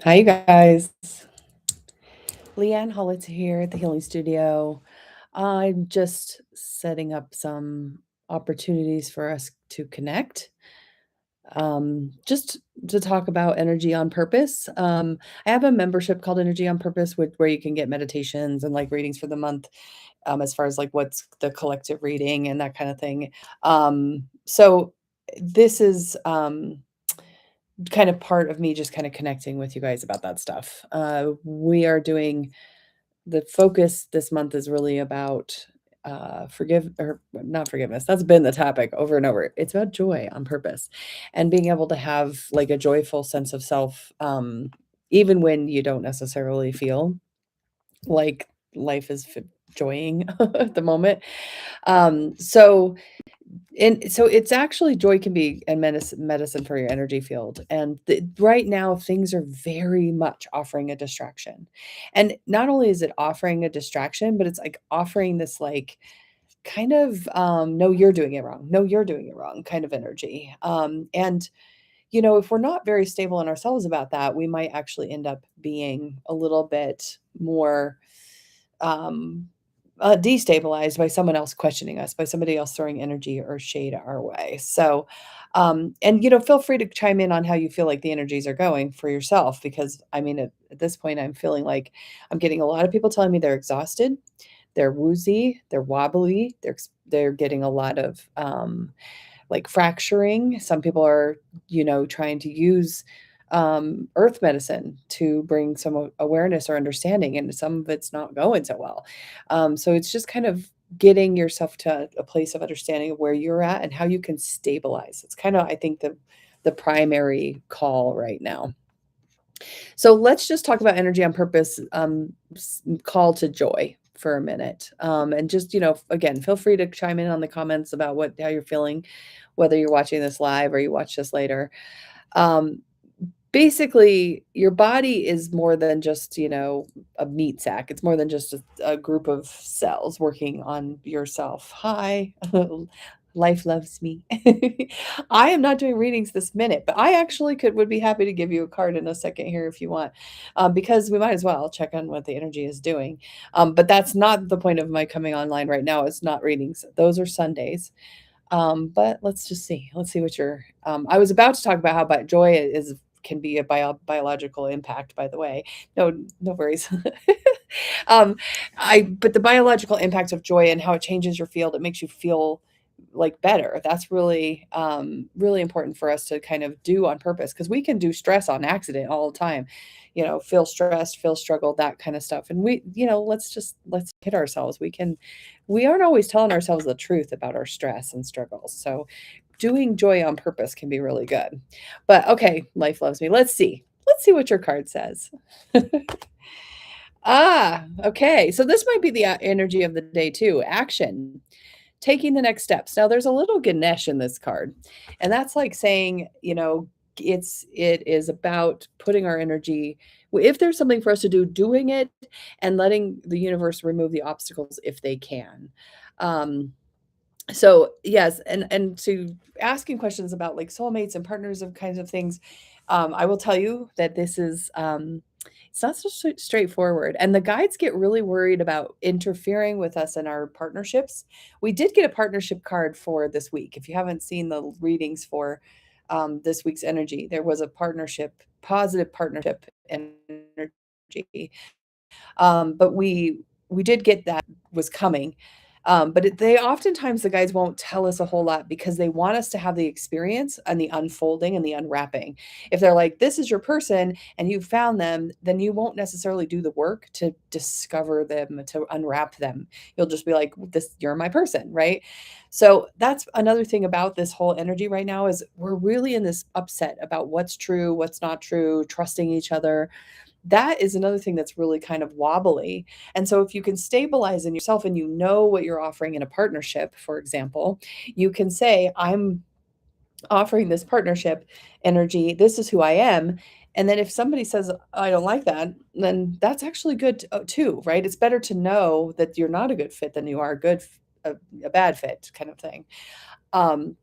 Hi, you guys. Leanne Holitza here at the Healing Studio. I'm just setting up some opportunities for us to connect, just to talk about energy on purpose. I have a membership called Energy on Purpose, where you can get meditations and like readings for the month, as far as like what's the collective reading and that kind of thing. So this is kind of part of me just kind of connecting with you guys about that stuff. We are doing the focus this month is really about forgive or not forgiveness. That's been the topic over and over. It's about joy on purpose and being able to have like a joyful sense of self, even when you don't necessarily feel like life is joying at the moment. So and so it's actually joy can be a medicine for your energy field. And right now, things are very much offering a distraction. And not only is it offering a distraction, but it's like offering this like kind of no, you're doing it wrong. No, you're doing it wrong kind of energy. And if we're not very stable in ourselves about that, we might actually end up being a little bit more um, destabilized by someone else questioning us, by somebody else throwing energy or shade our way. So, and feel free to chime in on how you feel like the energies are going for yourself, because I mean, at this point, I'm feeling like I'm getting a lot of people telling me they're exhausted, they're woozy, they're wobbly, they're getting a lot of like fracturing. Some people are, trying to use earth medicine to bring some awareness or understanding, and some of it's not going so well. So it's just kind of getting yourself to a place of understanding of where you're at and how you can stabilize. It's kind of, I think, the primary call right now. So let's just talk about energy on purpose, call to joy for a minute. And just, again, feel free to chime in on the comments about how you're feeling, whether you're watching this live or you watch this later. Um, Basically, your body is more than just, a meat sack. It's more than just a group of cells working on yourself. Hi, life loves me. I am not doing readings this minute, but I actually would be happy to give you a card in a second here if you want, because we might as well check on what the energy is doing. But that's not the point of my coming online right now. It's not readings. Those are Sundays. But let's just see. Let's see what your I was about to talk about how joy is can be a biological impact, by the way. No, no worries. um, but the biological impact of joy and how it changes your field, it makes you feel like better. That's really really important for us to kind of do on purpose, because we can do stress on accident all the time. Feel stressed, feel struggle, that kind of stuff. And let's hit ourselves. We aren't always telling ourselves the truth about our stress and struggles. So doing joy on purpose can be really good. But okay, life loves me. Let's see. Let's see what your card says. Okay. So this might be the energy of the day too. Action. Taking the next steps. Now there's a little Ganesh in this card. And that's like saying, it is about putting our energy, if there's something for us to do, doing it, and letting the universe remove the obstacles if they can. Um so yes, and to asking questions about like soulmates and partners of kinds of things, I will tell you that this is it's not so straightforward, and the guides get really worried about interfering with us in our partnerships. We did get a partnership card for this week. If you haven't seen the readings for this week's energy, there was a positive partnership energy. But we did get that was coming. But they oftentimes, the guys won't tell us a whole lot because they want us to have the experience and the unfolding and the unwrapping. If they're like, this is your person and you found them, then you won't necessarily do the work to discover them, to unwrap them. You'll just be like, this, you're my person, right? So that's another thing about this whole energy right now, is we're really in this upset about what's true, what's not true, trusting each other. That is another thing that's really kind of wobbly. And so if you can stabilize in yourself and you know what you're offering in a partnership, for example, you can say, I'm offering this partnership energy. This is who I am. And then if somebody says, I don't like that, then that's actually good too, right? It's better to know that you're not a good fit than you are a bad fit kind of thing.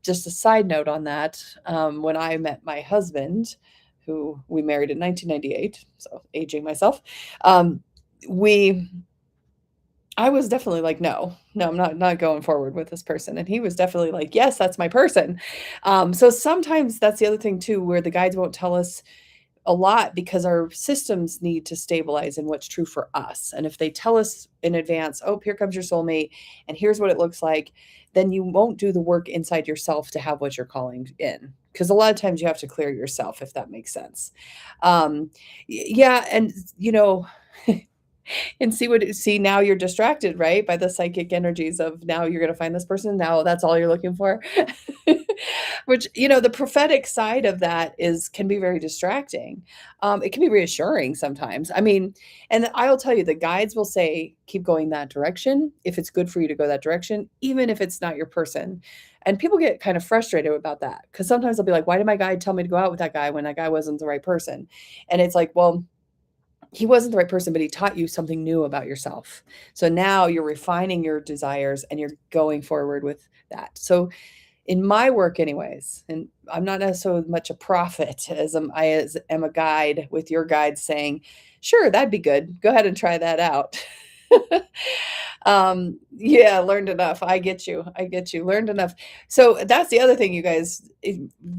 Just a side note on that. When I met my husband, who we married in 1998, so aging myself, um, we I was definitely like, "No, no, I'm not going forward with this person," and he was definitely like, "Yes, that's my person." So sometimes that's the other thing too, where the guides won't tell us a lot because our systems need to stabilize in what's true for us. And if they tell us in advance, "Oh, here comes your soulmate, and here's what it looks like," then you won't do the work inside yourself to have what you're calling in. Because a lot of times you have to clear yourself, if that makes sense. Yeah, and and see now you're distracted, right, by the psychic energies of now you're gonna find this person, now that's all you're looking for. Which, the prophetic side of that is can be very distracting. It can be reassuring sometimes. I mean, and I'll tell you, the guides will say, "Keep going that direction if it's good for you to go that direction, even if it's not your person." And people get kind of frustrated about that because sometimes they'll be like, "Why did my guide tell me to go out with that guy when that guy wasn't the right person?" And it's like, well, he wasn't the right person, but he taught you something new about yourself. So now you're refining your desires and you're going forward with that. So in my work anyways, and I'm not so much a prophet as I am a guide with your guide saying, "Sure, that'd be good. Go ahead and try that out." Yeah, learned enough. I get you. I get you. Learned enough. So that's the other thing, you guys.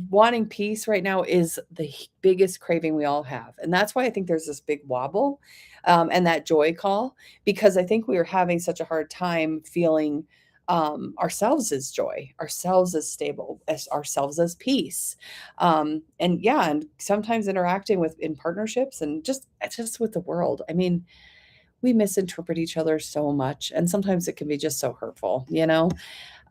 Wanting peace right now is the biggest craving we all have, and that's why I think there's this big wobble, and that joy call because I think we are having such a hard time feeling ourselves as joy, ourselves as stable, as ourselves as peace, and yeah, and sometimes interacting with in partnerships and just with the world. I mean, we misinterpret each other so much, and sometimes it can be just so hurtful.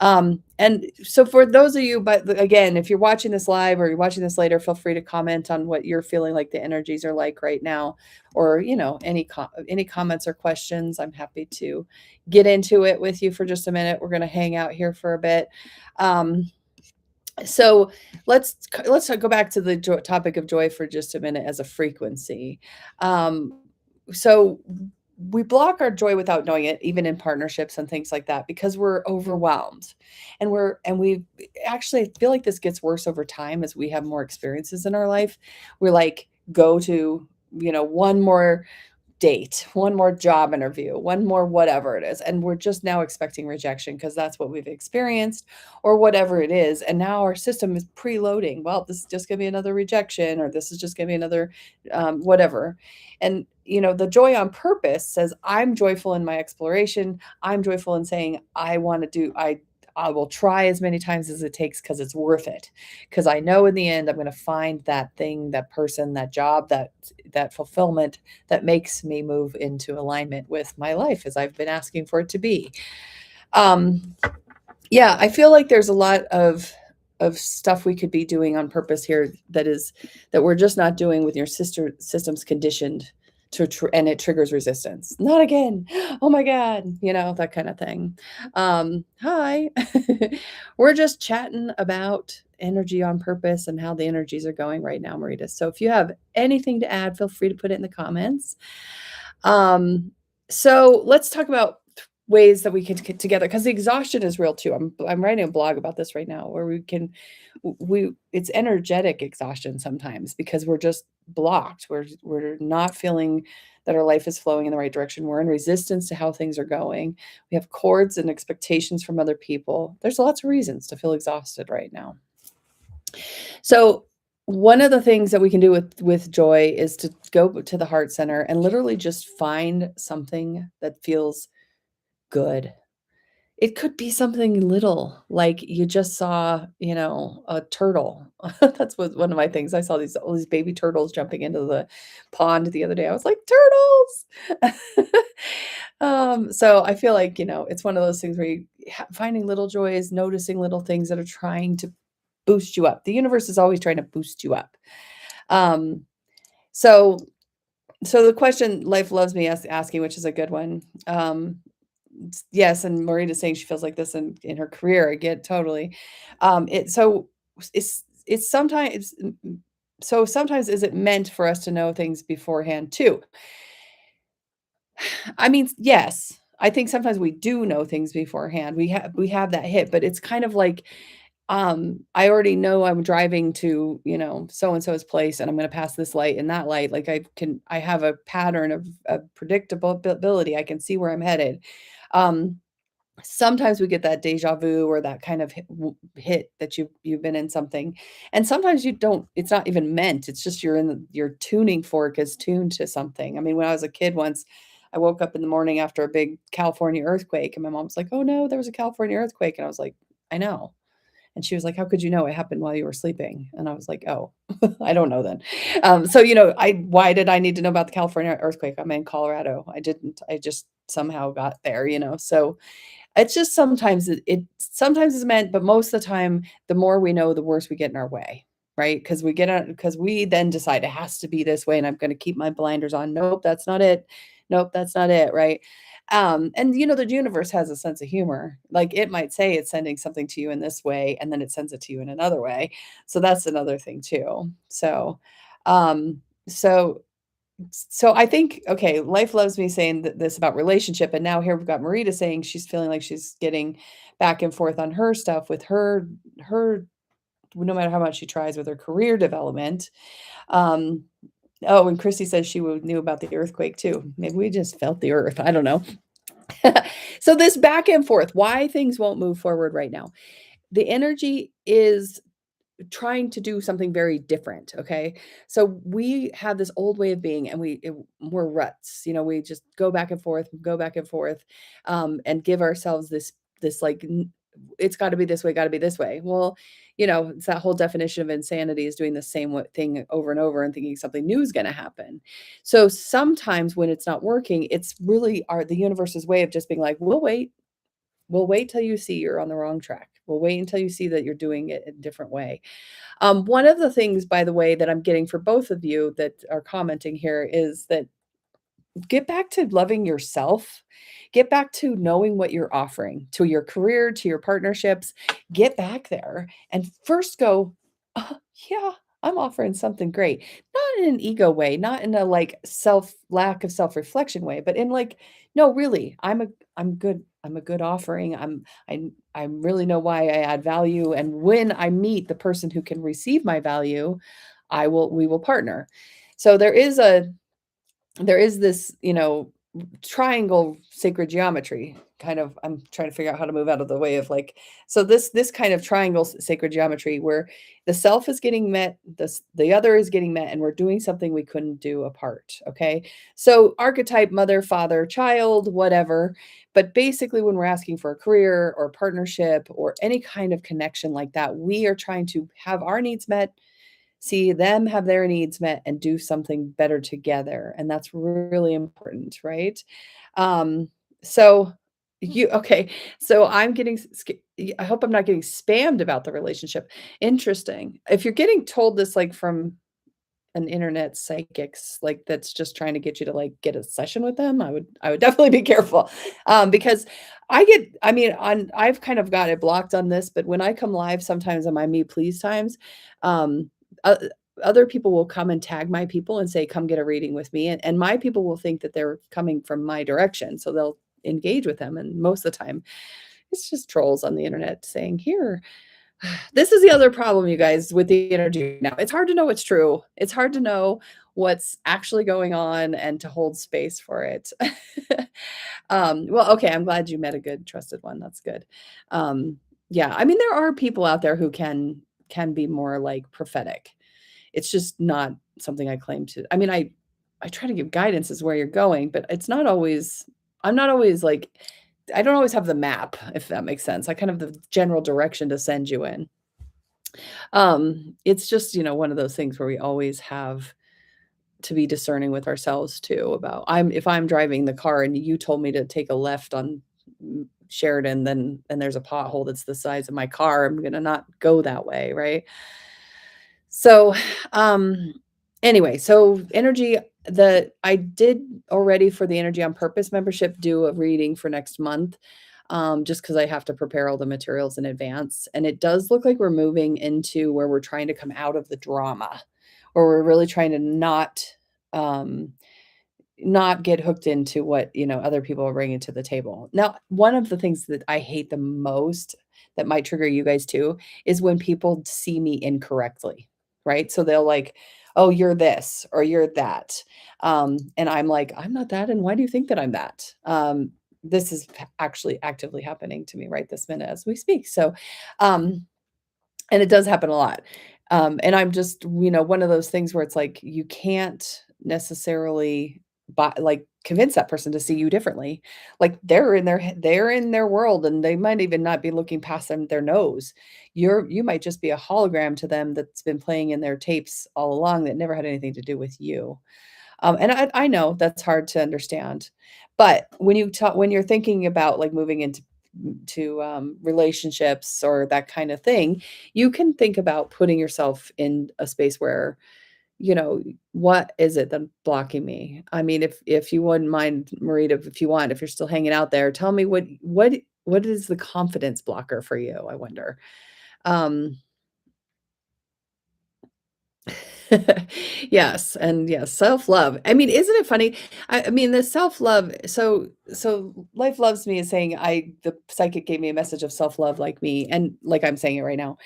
And so for those of you, but again, if you're watching this live or you're watching this later, feel free to comment on what you're feeling like the energies are like right now, or any comments or questions. I'm happy to get into it with you for just a minute. We're going to hang out here for a bit. Um, so let's go back to the topic of joy for just a minute as a frequency. So we block our joy without knowing it, even in partnerships and things like that, because we're overwhelmed, and we actually feel like this gets worse over time as we have more experiences in our life. We're like, go to one more date, one more job interview, one more whatever it is. And we're just now expecting rejection because that's what we've experienced or whatever it is. And now our system is preloading. Well, this is just going to be another rejection, or this is just going to be another whatever. And, the joy on purpose says, I'm joyful in my exploration. I'm joyful in saying, I will try as many times as it takes because it's worth it. Because I know in the end, I'm going to find that thing, that person, that job, that fulfillment that makes me move into alignment with my life as I've been asking for it to be. Um, yeah, I feel like there's a lot of stuff we could be doing on purpose here that we're just not doing with your sister systems conditioned and it triggers resistance. Not again. Oh my God, that kind of thing. Hi. We're just chatting about energy on purpose and how the energies are going right now, Marita. So if you have anything to add, feel free to put it in the comments. Um, so let's talk about ways that we can get together because the exhaustion is real too. I'm writing a blog about this right now where we it's energetic exhaustion sometimes because we're just blocked. We're not feeling that our life is flowing in the right direction. We're in resistance to how things are going. We have cords and expectations from other people. There's lots of reasons to feel exhausted right now. So one of the things that we can do with joy is to go to the heart center and literally just find something that feels good. It could be something little, like you just saw, a turtle. That's what one of my things. I saw all these baby turtles jumping into the pond the other day. I was like, turtles. So I feel like, it's one of those things where you finding little joys, noticing little things that are trying to boost you up. The universe is always trying to boost you up. Um, so so the question Life Loves Me asking, which is a good one. Yes, and Marita's saying she feels like this in her career. I get totally. It's sometimes so sometimes is it meant for us to know things beforehand too? I mean, yes. I think sometimes we do know things beforehand. We have that hit, but it's kind of like I already know I'm driving to, so and so's place and I'm gonna pass this light and that light. Like I have a pattern of predictability. I can see where I'm headed. Um, Sometimes we get that déjà vu or that kind of hit that you've been in something, and sometimes you don't. It's not even meant. It's just your tuning fork is tuned to something. I mean, when I was a kid once, I woke up in the morning after a big California earthquake, and my mom was like, "Oh no, there was a California earthquake," and I was like, "I know." And she was like, "How could you know? It happened while you were sleeping." And I was like, "Oh, I don't know then." So, I why did I need to know about the California earthquake? I'm in Colorado. I didn't. I just somehow got there. So it's just sometimes it sometimes is meant, but most of the time, the more we know, the worse we get in our way, right? Because we then decide it has to be this way, and I'm gonna keep my blinders on. Nope, that's not it. Nope, that's not it, right? And the universe has a sense of humor. Like it might say it's sending something to you in this way, and then it sends it to you in another way. So that's another thing too. Um, so so I think, okay, life loves me saying this about relationship, and now here we've got Marita saying she's feeling like she's getting back and forth on her stuff with her no matter how much she tries with her career development. Um, oh, and Christy says she knew about the earthquake too. Maybe we just felt the earth. I don't know. So this back and forth, why things won't move forward right now. The energy is trying to do something very different, okay? So we have this old way of being and we're ruts. We just go back and forth, and give ourselves this like it's got to be this way, got to be this way. Well, it's that whole definition of insanity is doing the same thing over and over and thinking something new is going to happen. So sometimes when it's not working, it's really the universe's way of just being like, we'll wait. We'll wait till you see you're on the wrong track. We'll wait until you see that you're doing it a different way. One of the things, by the way, that I'm getting for both of you that are commenting here is that get back to loving yourself. Get back to knowing what you're offering to your career, to your partnerships. Get back there and first go, yeah, I'm offering something great. Not in an ego way, not in a like lack of self-reflection way, but in like, no, really, I'm good. I'm a good offering. I really know why I add value. And when I meet the person who can receive my value, we will partner. So there is this, triangle sacred geometry kind of. I'm trying to figure out how to move out of the way of like, so this kind of triangle sacred geometry where the self is getting met, the other is getting met, and we're doing something we couldn't do apart. Okay. So archetype, mother, father, child, whatever. But basically when we're asking for a career or partnership or any kind of connection like that, we are trying to have our needs met, see them have their needs met, and do something better together, and that's really important, right? Um, so okay, so I'm getting I hope I'm not getting spammed about the relationship. Interesting. If you're getting told this, like, from an internet psychics, like, that's just trying to get you to, like, get a session with them, I would definitely be careful, because I mean, I've kind of got it blocked on this, but when I come live sometimes on my Me Please times, um, o other people will come and tag my people and say, "Come get a reading with me," and my people will think that they're coming from my direction, so they'll engage with them, and most of the time, it's just trolls on the internet saying, "Here, this is the other problem, you guys, with the energy now. It's hard to know what's true. It's hard to know what's actually going on and to hold space for it. Well, okay, I'm glad you met a good trusted one. That's good. Um, yeah, I mean, there are people out there who can be more like prophetic. It's just not something I claim to. I mean, I try to give guidance as where you're going, but it's not always. I'm not always like I don't always have the map, if that makes sense. I kind of the general direction to send you in. It's just, one of those things where we always have to be discerning with ourselves too about if I'm driving the car and you told me to take a left on Sheridan, then and there's a pothole that's the size of my car, I'm gonna not go that way, right? So, um, anyway, so energy I did already for the Energy on Purpose membership do a reading for next month, just because I have to prepare all the materials in advance. And it does look like we're moving into where we're trying to come out of the drama, or we're really trying to um, not get hooked into what, other people are bringing to the table. Now, one of the things that I hate the most that might trigger you guys too, is when people see me incorrectly, right? So they'll like, "Oh, you're this or you're that." And I'm like, "I'm not that, and why do you think that I'm that?" This is actually actively happening to me right this minute as we speak. So, um, and it does happen a lot. And I'm just, one of those things where it's like you can't necessarily like convince that person to see you differently. Like they're in their world and they might even not be looking past their nose. You might just be a hologram to them that's been playing in their tapes all along that never had anything to do with you. And I know that's hard to understand, but when you're thinking about, like, moving into relationships or that kind of thing, you can think about putting yourself in a space where, what is it that's blocking me? I mean, if you wouldn't mind, Marita, if you want, if you're still hanging out there, tell me what is the confidence blocker for you, I wonder? Um Yes, and yes, self-love. I mean, isn't it funny? I mean, the self-love, so Life Loves Me is saying the psychic gave me a message of self-love like me, and like I'm saying it right now.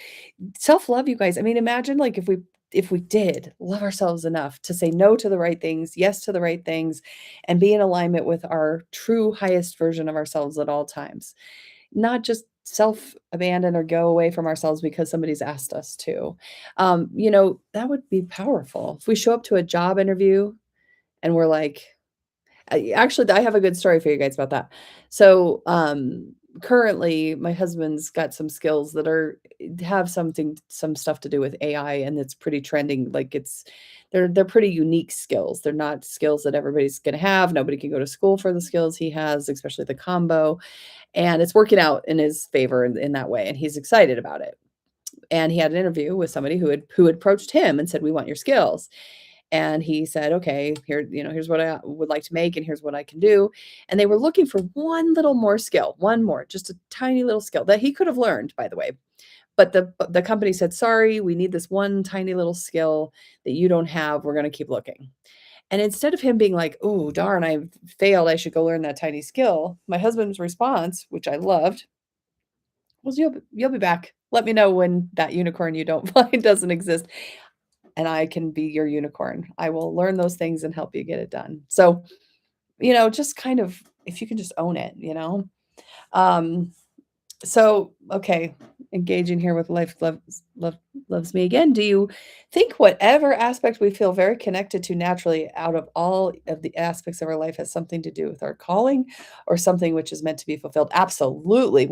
Self-love, you guys, I mean, imagine, like, if we did love ourselves enough to say no to the right things, yes to the right things, and be in alignment with our true highest version of ourselves at all times. Not just self-abandon or go away from ourselves because somebody's asked us to. That would be powerful. If we show up to a job interview and we're like, actually, I have a good story for you guys about that. So, currently, my husband's got some skills that have some stuff to do with AI, and it's pretty trending. Like, they're pretty unique skills. They're not skills that everybody's gonna have. Nobody can go to school for the skills he has, especially the combo, and it's working out in his favor in that way, and he's excited about it. And he had an interview with somebody who had approached him and said, "We want your skills." And he said, "Okay, here's what I would like to make, and here's what I can do." And they were looking for one little more skill, one more, just a tiny little skill that he could have learned, by the way. But the company said, "Sorry, we need this one tiny little skill that you don't have. We're gonna keep looking." And instead of him being like, "Oh, darn, I failed. I should go learn that tiny skill," my husband's response, which I loved, was, "You'll be back. Let me know when that unicorn you don't find doesn't exist, and I can be your unicorn. I will learn those things and help you get it done." So, just kind of, if you can just own it, you know? Um, so, okay, engaging here with Loves Me again. Do you think whatever aspect we feel very connected to naturally out of all of the aspects of our life has something to do with our calling or something which is meant to be fulfilled? Absolutely.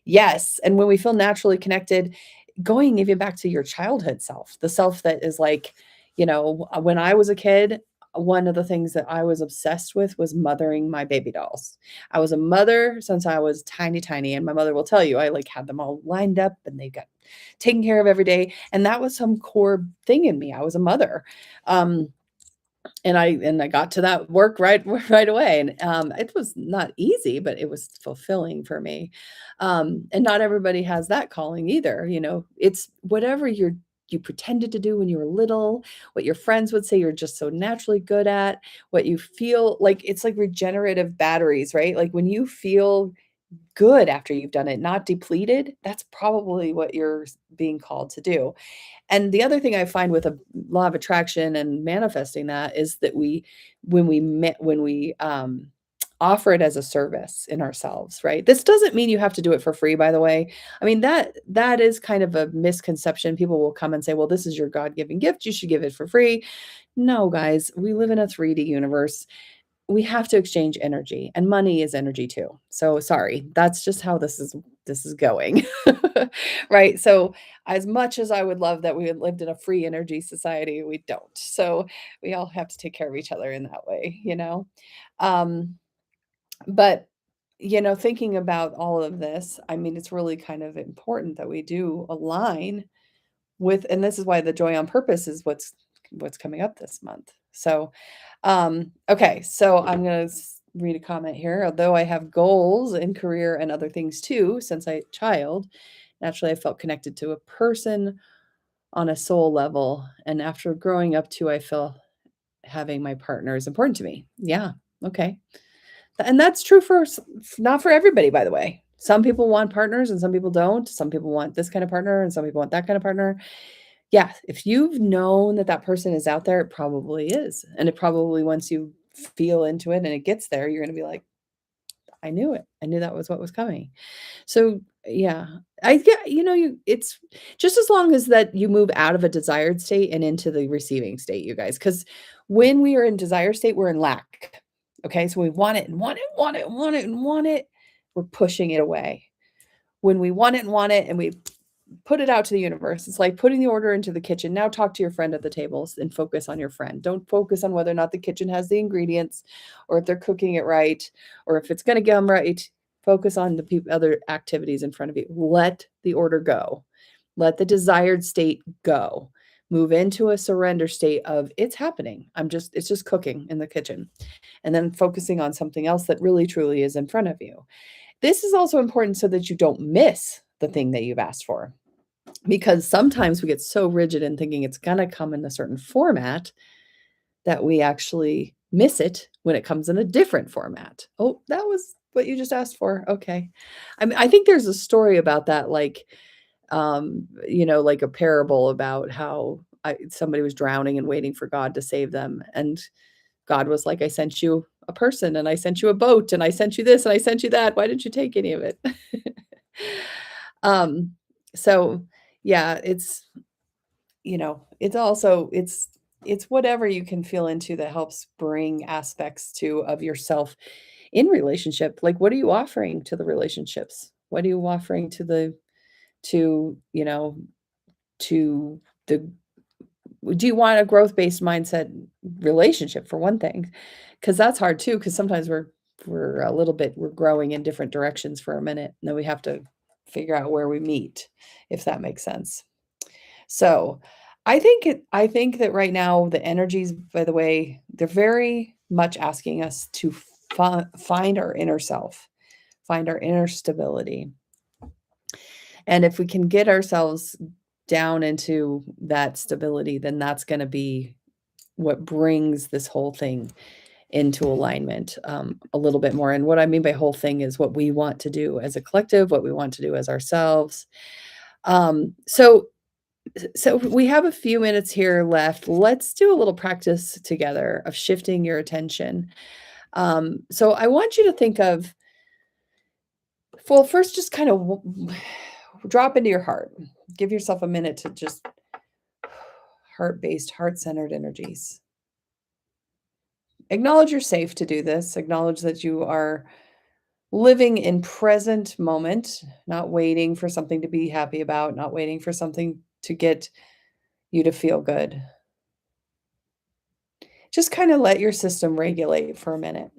Yes, and when we feel naturally connected, going even back to your childhood self, the self that is like, when I was a kid, one of the things that I was obsessed with was mothering my baby dolls. I was a mother since I was tiny, tiny, and my mother will tell you, I, like, had them all lined up, and they got taken care of every day, and that was some core thing in me. I was a mother. Um, and I got to that work right right away, and, it was not easy, but it was fulfilling for me. And not everybody has that calling either, it's whatever you pretended to do when you were little, what your friends would say you're just so naturally good at, what you feel like. It's like regenerative batteries, right? Like, when you feel good after you've done it, not depleted, that's probably what you're being called to do. And the other thing I find with a law of attraction and manifesting that is that when we offer it as a service in ourselves, right? This doesn't mean you have to do it for free, by the way. I mean, that is kind of a misconception. People will come and say, "Well, this is your God-given gift. You should give it for free." No, guys, we live in a 3D universe. We have to exchange energy, and money is energy too. So sorry, that's just how this is going. Right? So as much as I would love that we had lived in a free energy society, we don't. So we all have to take care of each other in that way. Um, but thinking about all of this, I mean, it's really kind of important that we do align with, and this is why the joy on purpose is what's coming up this month. So okay, so I'm gonna read a comment here. Although I have goals in career and other things too, since I child, naturally I felt connected to a person on a soul level. And after growing up too, I feel having my partner is important to me. Yeah. Okay. And that's true not for everybody, by the way. Some people want partners and some people don't. Some people want this kind of partner and some people want that kind of partner. Yeah, if you've known that that person is out there, it probably is. And it probably once you feel into it and it gets there, you're gonna be like, "I knew it. I knew that was what was coming." So, yeah, I get you it's just as long as that you move out of a desired state and into the receiving state, you guys, because when we are in desire state, we're in lack. Okay, so we want it and want it, want it, want it, and want it. We're pushing it away. When we want it, and we put it out to the universe. It's like putting the order into the kitchen. Now talk to your friend at the tables and focus on your friend. Don't focus on whether or not the kitchen has the ingredients or if they're cooking it right or if it's going to come right. Focus on the other activities in front of you. Let the order go. Let the desired state go. Move into a surrender state of it's happening. It's just cooking in the kitchen. And then focusing on something else that really truly is in front of you. This is also important so that you don't miss the thing that you've asked for. Because sometimes we get so rigid in thinking it's gonna come in a certain format that we actually miss it when it comes in a different format. "Oh, that was what you just asked for, okay." I mean, I think there's a story about that, like, like a parable about how somebody was drowning and waiting for God to save them, and God was like, "I sent you a person, and I sent you a boat, and I sent you this, and I sent you that. Why didn't you take any of it?" Um, so, yeah, it's also it's whatever you can feel into that helps bring aspects to of yourself in relationship. Like, what are you offering to the relationships? What are you offering to to, you know, to the do you want a growth-based mindset relationship for one thing? Because that's hard too, because sometimes we're growing in different directions for a minute, and then we have to figure out where we meet, if that makes sense. So, I think that right now the energies, by the way, they're very much asking us to find our inner self, find our inner stability. And if we can get ourselves down into that stability, then that's gonna be what brings this whole thing into alignment, a little bit more. And what I mean by whole thing is what we want to do as a collective, what we want to do as ourselves. So we have a few minutes here left. Let's do a little practice together of shifting your attention. So I want you to think of, well, first, just kind of drop into your heart. Give yourself a minute to just heart-based, heart-centered energies. Acknowledge you're safe to do this. Acknowledge that you are living in present moment, not waiting for something to be happy about, not waiting for something to get you to feel good. Just kind of let your system regulate for a minute.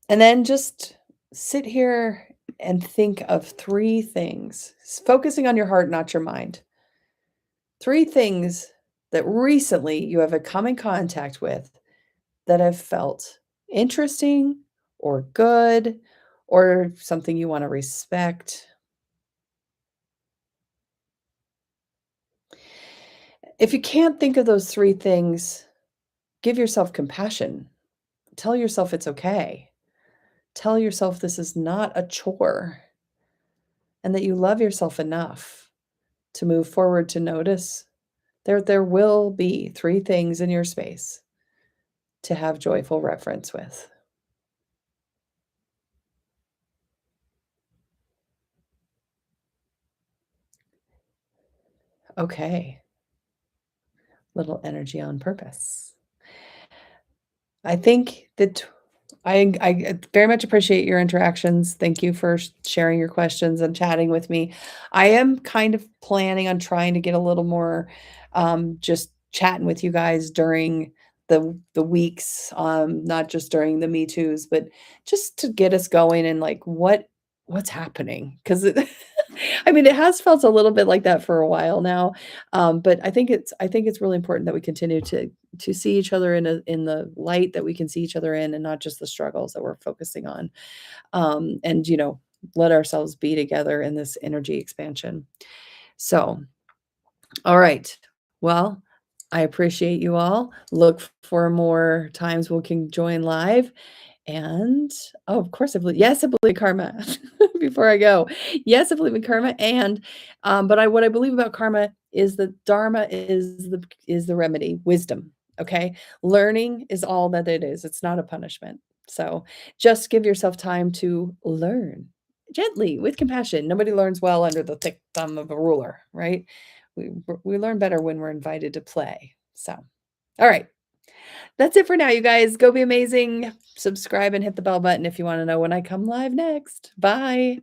And then just sit here and think of three things, focusing on your heart, not your mind. Three things that recently you have come in contact with that have felt interesting or good or something you want to respect. If you can't think of those three things, give yourself compassion. Tell yourself it's okay. Tell yourself this is not a chore and that you love yourself enough to move forward to notice there will be three things in your space to have joyful reference with. Okay, little energy on purpose. I think that I very much appreciate your interactions. Thank you for sharing your questions and chatting with me. I am kind of planning on trying to get a little more, just chatting with you guys during the weeks, not just during the Me Too's, but just to get us going and like what's happening because it. I mean, it has felt a little bit like that for a while now, but I think it's really important that we continue to see each other in the light that we can see each other in, and not just the struggles that we're focusing on. And let ourselves be together in this energy expansion. So, all right. Well, I appreciate you all. Look for more times we can join live. And, oh, of course, I believe yes, I believe in karma before I go. Yes, I believe in karma and, but what I believe about karma is that dharma is the remedy, wisdom, okay? Learning is all that it is. It's not a punishment. So, just give yourself time to learn gently with compassion. Nobody learns well under the thick thumb of a ruler, right? We learn better when we're invited to play. So, all right. That's it for now, you guys. Go be amazing. Subscribe and hit the bell button if you want to know when I come live next. Bye.